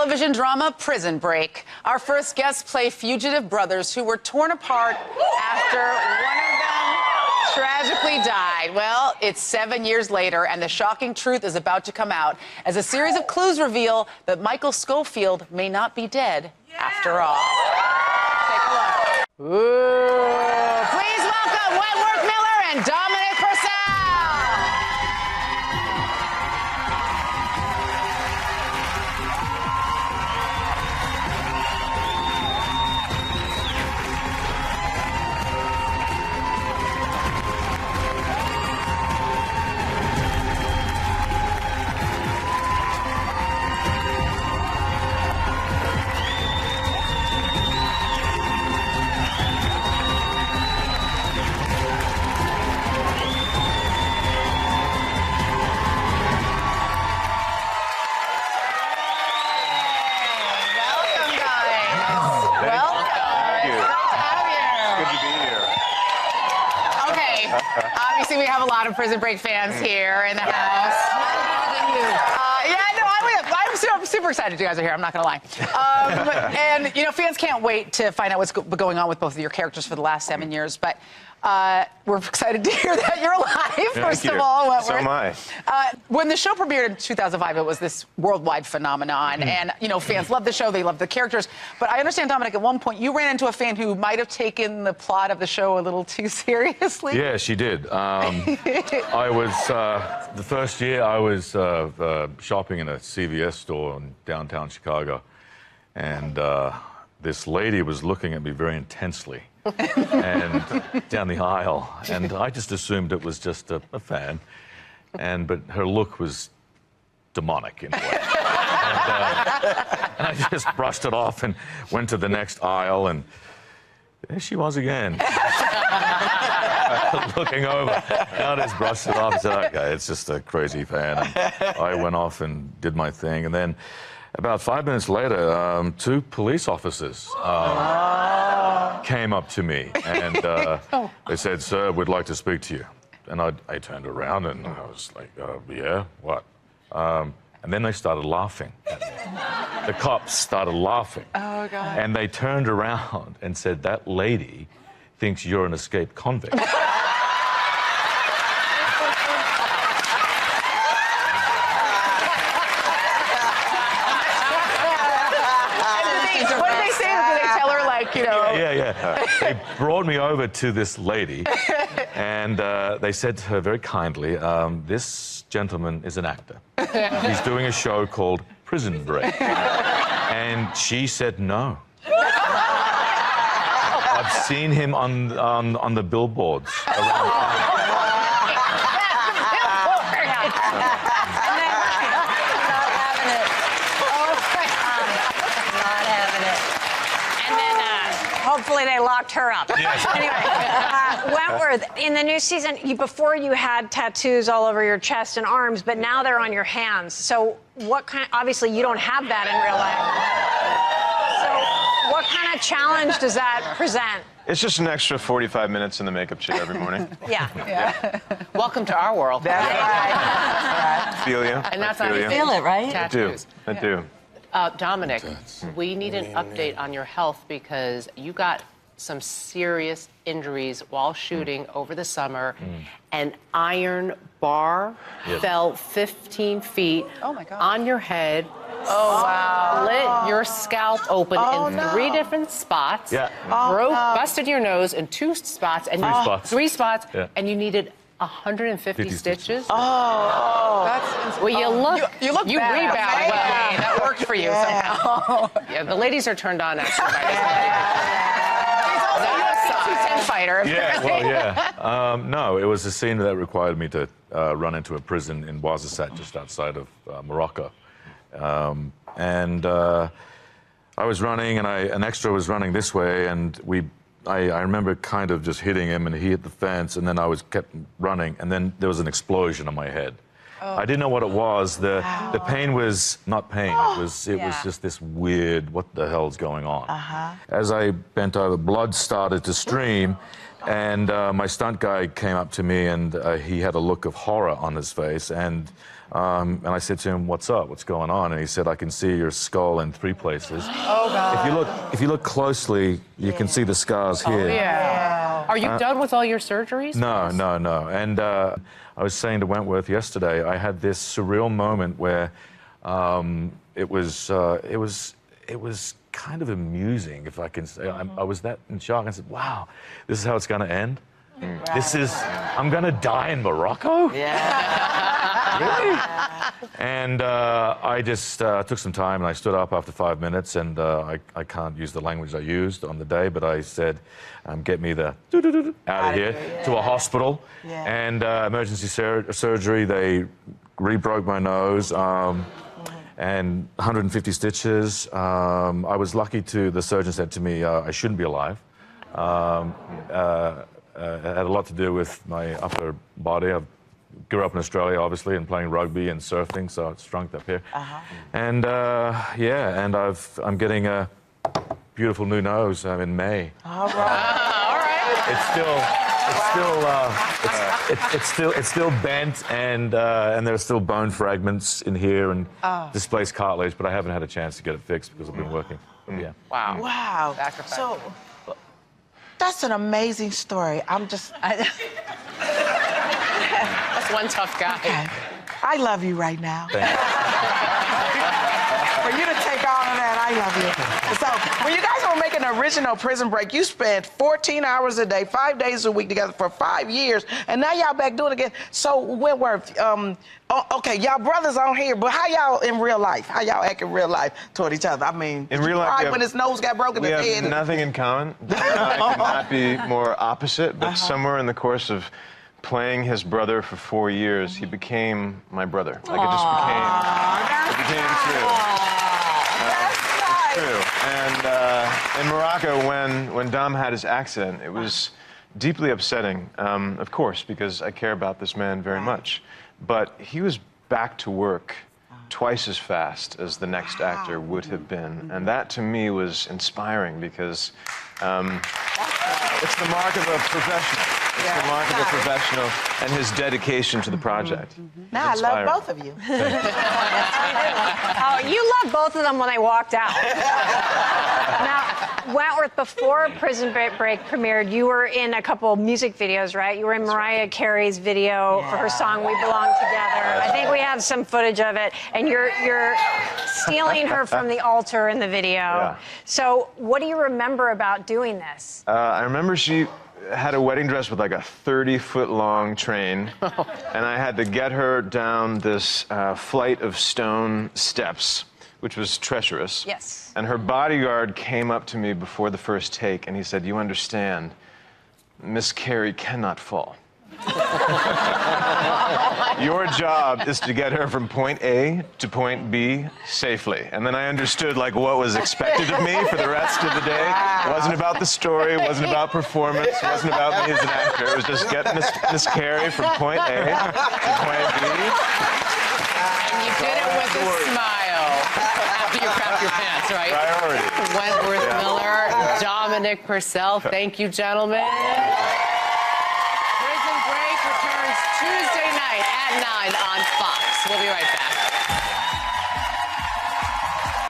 television drama Prison Break. Our first guests play fugitive brothers who were torn apart after one of them tragically died. Well, it's 7 years later, and the shocking truth is about to come out as a series of clues reveal that Michael Schofield may not be dead after all. Take a look. Ooh. Please welcome Wentworth Miller and Dominic Purcell. Obviously, we have a lot of Prison Break fans here in the house. I'm super excited you guys are here. I'm not going to lie. And, you know, fans can't wait to find out what's going on with both of your characters for the last 7 years. But we're excited to hear that you're alive, first of all. Wentworth. So am I. When the show premiered in 2005, it was this worldwide phenomenon. And, you know, fans loved the show. They loved the characters. But I understand, Dominic, at one point you ran into a fan who might have taken the plot of the show a little too seriously. Yeah, she did. I was, the first year I was shopping in a CVS store in downtown Chicago. And this lady was looking at me very intensely. And down the aisle, and I just assumed it was just a fan, but her look was demonic in a way. And I just brushed it off and went to the next aisle, and there she was again. Looking over. I just brushed it off and said, okay, it's just a crazy fan. And I went off and did my thing, and then about 5 minutes later, two police officers came up to me, and they said, "Sir, we'd like to speak to you." And I turned around, and I was like, yeah, what? And then they started laughing at me. The cops started laughing. Oh, God. And they turned around and said, "That lady thinks you're an escaped convict." You know. Yeah. They brought me over to this lady, and they said to her very kindly, "This gentleman is an actor. He's doing a show called Prison Break." And she said no. I've seen him on the billboards around town. Hopefully they locked her up. Yes. Anyway, Wentworth, in the new season, before you had tattoos all over your chest and arms, but now they're on your hands. So what kind, obviously you don't have that in real life. So what kind of challenge does that present? It's just an extra 45 minutes in the makeup chair every morning. Yeah. Welcome to our world. That's right. Feel you. And that's I how feel you you. feel it, right? Tattoos. I do. Dominic, we need an update on your health because you got some serious injuries while shooting over the summer. An iron bar fell 15 feet on your head. Oh, wow. Split your scalp open in 3 different spots. Yeah. Busted your nose in 2 spots. And 3 spots. 3 spots. Yeah. And you needed 150 stitches. That's Well, you look you bad. rebound well. That worked for you somehow. Yeah, the ladies are turned on actually by this. He's also a 210 fighter. Yeah, well, yeah. No, it was a scene that required me to run into a prison in Ouarzazate, just outside of Morocco. I was running, and an extra was running this way, and I remember kind of just hitting him, and he hit the fence, and then I kept running, and then there was an explosion on my head. I didn't know what it was. The pain was not pain. It was just this weird, what the hell's going on? As I bent over, blood started to stream, And my stunt guy came up to me, and he had a look of horror on his face. And I said to him, "What's up? What's going on?" And he said, "I can see your skull in 3 places. Oh, God. If you look closely, you can see the scars here." Yeah. Are you done with all your surgeries? No. And I was saying to Wentworth yesterday, I had this surreal moment where it was kind of amusing, if I can say. I was that in shock. I said, "Wow, this is how it's going to end. I'm going to die in Morocco." Really? And I just took some time, and I stood up after 5 minutes, and I can't use the language I used on the day, but I said, "Get me the out of here to a hospital." And emergency surgery, they re-broke my nose, and 150 stitches. I was lucky the surgeon said to me, I shouldn't be alive. It had a lot to do with my upper body. I grew up in Australia, obviously, and playing rugby and surfing, so it's shrunk up here. And I'm getting a beautiful new nose in May. All right. It's still bent, and there are still bone fragments in here and displaced cartilage, but I haven't had a chance to get it fixed because I've been working. Yeah. Wow. Wow. Sacrifice. So that's an amazing story. That's one tough guy. Okay. I love you right now. Thank you. For you to take all of that, I love you. So when you guys were making the original Prison Break, you spent 14 hours a day, 5 days a week together for 5 years, and now y'all back doing it again. So Wentworth, okay, y'all brothers on here, but how y'all in real life? How y'all act in real life toward each other? I mean, In real life, when his nose got broken, we his have head. nothing in common. I could not be more opposite, but somewhere in the course of playing his brother for 4 years, he became my brother. Like it just became true. It's true. And in Morocco, when Dom had his accident, it was deeply upsetting, of course, because I care about this man very much. But he was back to work twice as fast as the next actor would have been. And that, to me, was inspiring because it's the mark of a professional. It's the mark of a professional and his dedication to the project. Now I love both of you. Oh, you loved both of them when they walked out. Now, Wentworth, before Prison Break premiered, you were in a couple music videos, right? You were in Mariah Carey's video for her song "We Belong Together." I think we have some footage of it, and you're stealing her from the altar in the video. Yeah. So, what do you remember about doing this? I remember she had a wedding dress with like a 30-foot-long train, and I had to get her down this flight of stone steps, which was treacherous. Yes. And her bodyguard came up to me before the first take, and he said, "You understand, Miss Carey cannot fall. Your job is to get her from point A to point B safely." And then I understood like what was expected of me for the rest of the day. It wasn't about the story, it wasn't about performance, it wasn't about me as an actor. It was just get Miss Carey from point A to point B. And you did it with a smile after you crapped your pants, right? Priority. Wentworth Miller, Dominic Purcell, thank you, gentlemen. Prison Break returns Tuesday night at 9 on Fox. We'll be right back.